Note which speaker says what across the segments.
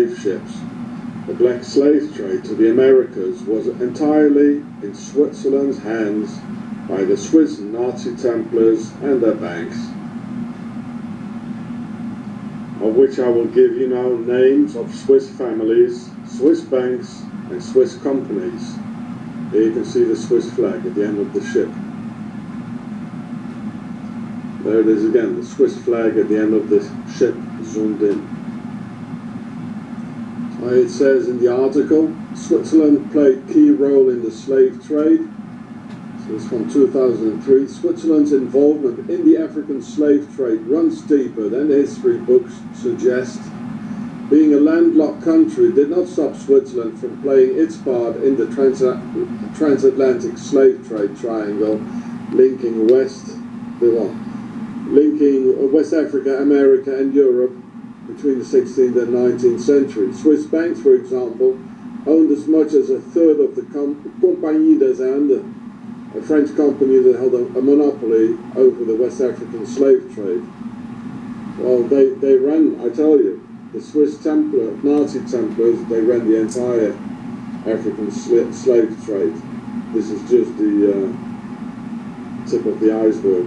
Speaker 1: slave ships. The black slave trade to the Americas was entirely in Switzerland's hands by the Swiss Nazi Templars and their banks, of which I will give you now names of Swiss families, Swiss banks and Swiss companies. Here you can see the Swiss flag at the end of the ship. There it is again, the Swiss flag at the end of the ship, zoomed in. It says in the article, Switzerland played key role in the slave trade. So it's from 2003. Switzerland's involvement in the African slave trade runs deeper than the history books suggest. Being a landlocked country did not stop Switzerland from playing its part in the transatlantic slave trade triangle, linking West Africa, America and Europe between the 16th and 19th century. Swiss banks, for example, owned as much as a third of the Compagnie des Indes, a French company that held a monopoly over the West African slave trade. Well, they ran, I tell you, the Swiss Nazi Templars, they ran the entire African slave trade. This is just the tip of the iceberg.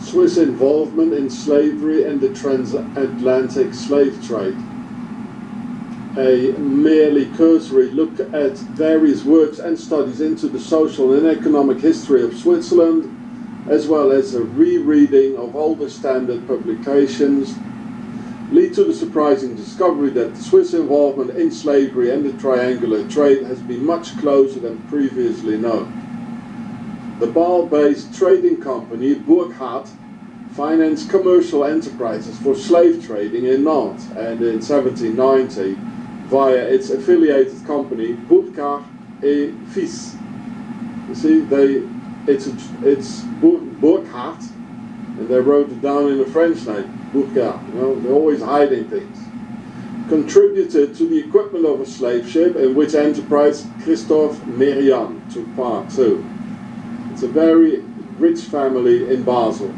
Speaker 1: Swiss involvement in slavery and the transatlantic slave trade. A merely cursory look at various works and studies into the social and economic history of Switzerland, as well as a rereading of older standard publications, lead to the surprising discovery that the Swiss involvement in slavery and the triangular trade has been much closer than previously known. The Basel-based trading company Burkhardt financed commercial enterprises for slave trading in Nantes, and in 1790 via its affiliated company Burkhardt et Fils. You see, it's Burkhardt, and they wrote it down in the French name, Burkhardt. You know, they're always hiding things. Contributed to the equipment of a slave ship, in which enterprise Christophe Merian took part too. It's a very rich family in Basel.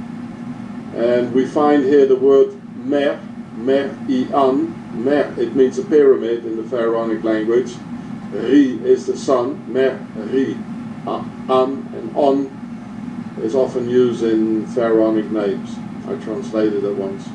Speaker 1: And we find here the word mer, mer-i-an. Mer, it means a pyramid in the Pharaonic language. Ri is the sun, mer-ri. An and on is often used in Pharaonic names. I translated it once.